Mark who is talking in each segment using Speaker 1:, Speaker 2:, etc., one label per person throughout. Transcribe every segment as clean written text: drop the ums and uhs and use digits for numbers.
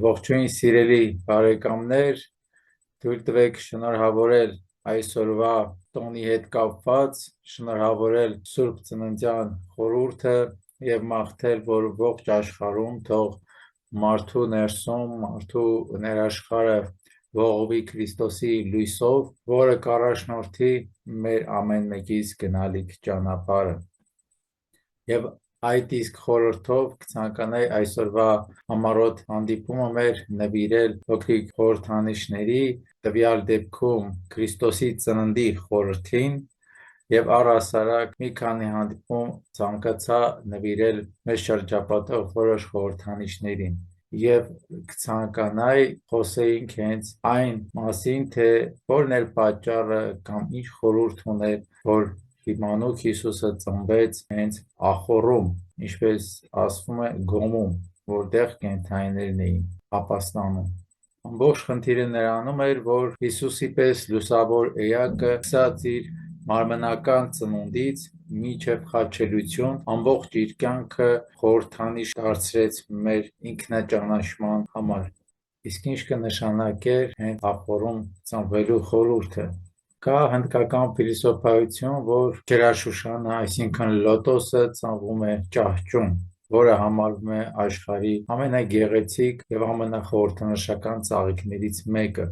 Speaker 1: Ողջույն սիրելի բարեկամներ, թույլ տվեք շնորհավորել այսօրվա տոնի հետ կապված, շնորհավորել Սուրբ Ծննդյան խորհուրդը եւ մաղթել, որ ողջ աշխարհում թող մարդու ներսում, մարդու ներաշխարհը ողողվի Քրիստոսի լույսով, որը կառաջնորդի մեր ամեն մեկից գնալիք ճանապարհը։ Եվ այդ իսկ խորհրդով կցանկանայի այսօրվա համառոտ հանդիպումը մեր նվիրել փոքրիկ խորհրդանիշների, տվյալ դեպքում Քրիստոսի ծննդի խորհրդին, եւ առհասարակ մի քանի հանդիպում ցանկացա նվիրել մեզ շրջապատող որոշ խորհրդանիշներին։ Եվ կցանկանայի խոսեինք հենց այն մասին, թե որն էր պատճառը կամ ինչ խորհուրդ ուներ, որ Մանուկ Հիսուսը ծնվեց հենց ախոռում, ինչպես ասվում է գոմում, որտեղ կենդանիներն էին ապաստանում։ Ամբողջ խնդիրը նրանում էր, որ Հիսուսի պես լուսավոր էակը սկսած իր մարմնական ծնունդից մինչև խաչելություն ամբողջ իր կյանքը խորհրդանիշ դարձրեց մեր ինքնաճանաչման համար։ Իսկ ինչ կնշանակեր հենց ախոռում ծնվելու խորհուրդը։ Կա հնդկական փիլիսոփայություն, որ ջրաշուշանը, այսինքն լոտոսը ծնվում է ճահճում, որը համարվում է աշխարհի ամենագեղեցիկ եւ ամենախորհրդանշական ծաղիկներից մեկը։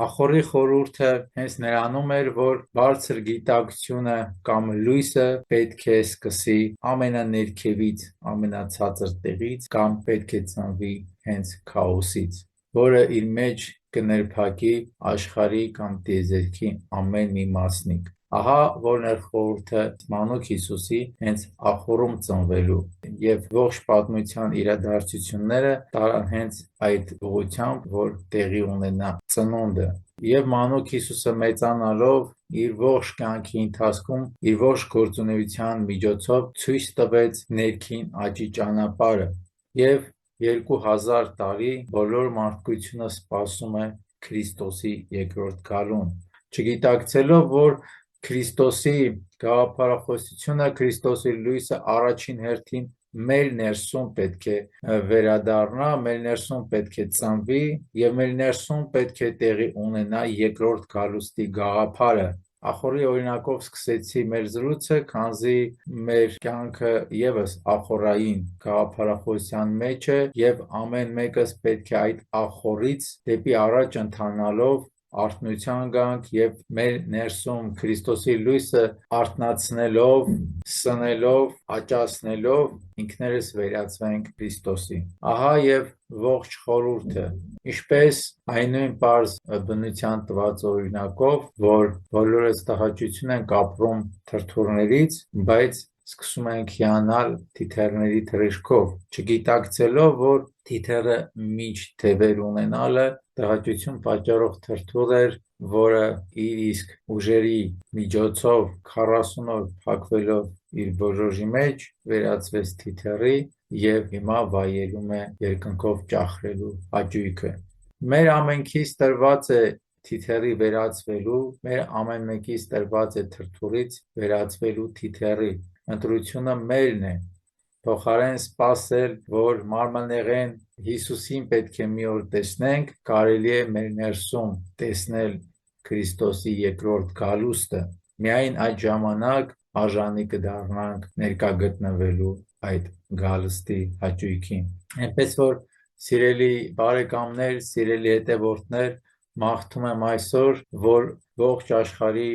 Speaker 1: Ախոռի խորհուրդը հենց նրանում էր, որ բարձր գիտակցությունը կամ լույսը պետք է սկսի ամենաներքևից, ամենացածր տեղից կամ պետք է ծնվի հենց քաոսից, որը իր մեջ կներփակի աշխարհի կամ տիեզերքի ամեն մի մասնիկ։ Ահա որն էր խորհուրդը Մանուկ Հիսուսի հենց ախոռում ծնվելու, եւ ողջ պատմության իրադարձությունները տարան հենց այդ ուղղությամբ, որ տեղի ունենա ծնունդը։ Եվ Մանուկ Հիսուսը մեծանալով իր ողջ կյանքի ընթացքում իր ողջ գործունեության միջոցով ցույց տվեց ներքին աճի ճանապարհը, եւ 2000 տարի բոլոր մարդկությունը սպասում է Քրիստոսի երկրորդ գալուն, չգիտակցելով, որ Քրիստոսի գաղափարախոսությունը, Քրիստոսի լույսը առաջին հերթին մեր ներսում պետք է վերադառնա, մեր ներսում պետք է ծնվի եւ մեր ներսում պետք է տեղի ունենա երկրորդ գալուստի գաղափարը։ Ախոռի օրինակով սկսեցի մեր զրույցը, քանզի մեր կյանքը եւս ախոռային գաղափարախոսության մեջ է եւ ամեն մեկս պետք է այդ ախոռից դեպի առաջ ընթանալով արթնության գանք եւ մեր ներսում Քրիստոսի լույսը արթնացնելով, սնելով, աճացնելով ինքներս վերածվենք Քրիստոսի։ Ահա եւ ողջ խորհուրդը, ինչպես այն նույն պարզ բնության տված օրինակով, որ բոլորս տհաճություն ենք ապրում թրթուրներից, բայց սկսում ենք հիանալ թիթեռների թռիչքով, չգիտակցելով, որ թիթեռը մինչ թևեր ունենալը տհաճություն պատճառող թրթուր էր, որը իր իսկ ուժերի միջոցով 40 օր փակվելով իր բոժոժի մեջ վերածվեց թիթեռի եւ հիմա վայելում է երկնքով ճախրելու հաճույքը։ Մեր ամենքից տրված է թիթեռի վերածվելու, մեր ամեն մեկից տրված է թրթուրից վերածվելու թիթեռի։ Ընտրությունը մերն է, փոխարեն սպասել, որ մարմնեղեն Հիսուսին պետք է մի օր տեսնենք, կարելի է մեր ներսում տեսնել Քրիստոսի երկրորդ գալուստը։ Միայն այդ ժամանակ արժանի կդառնանք ներկա գտնվելու այդ գալստի հաճույքին։ Այնպես որ սիրելի բարեկամներ, սիրելի հետևորդներ, մաղթում եմ այսօր, որ ողջ աշխարհի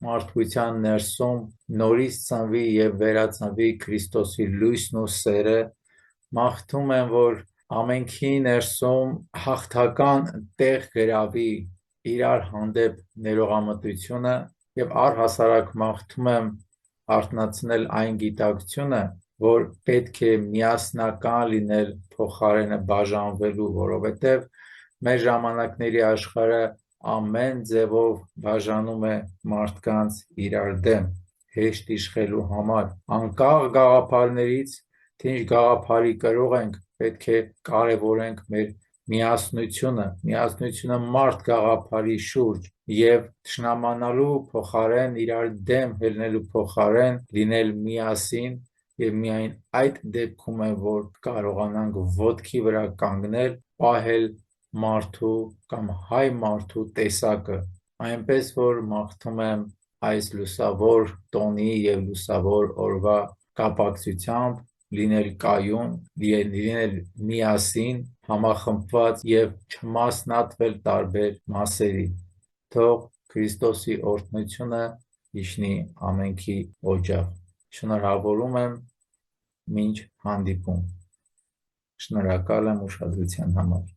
Speaker 1: մարդկության ներսում նորից ծնվի եւ վերածնվի Քրիստոսի լույսն ու սերը։ Մաղթում եմ, որ ամենքի ներսում հաղթական տեղ գրավի իրար հանդեպ ներողամտությունը եւ առհասարակ մաղթում եմ արթնացնել այն գիտակցությունը, որ պետք է միասնական լինել փոխարենը բաժանվելու, որովհետեւ մեր ժամանակների աշխարհը ամեն ձևով բաժանում է մարդկանց իրար դեմ հեշտ իշխելու համար, անկախ գաղափարներից, թե ինչ գաղափարի կրող ենք, պետք է կարևորենք մեր միասնությունը մարդ գաղափարի շուրջ եւ թշնամանալու փոխարեն, իրար դեմ ելնելու փոխարեն լինել միասին եւ միայն այդ դեպքում է, որ կարողանանք ոտքի վրա կանգնել, պահել մարդու կամ հայ մարդու տեսակը, այնպես որ մաղթում եմ այս լուսավոր տոնի եւ լուսավոր օրվա կապակցությամբ լինել կայուն, լինել միասին, համախմբված եւ չմասնատվել տարբեր մասերի։ Թող Քրիստոսի օրհնությունը իջնի ամենքի օջախ։ Շնորհավորում եմ, մինչ հանդիպում։ Շնորհակալ եմ ուշադրության համար։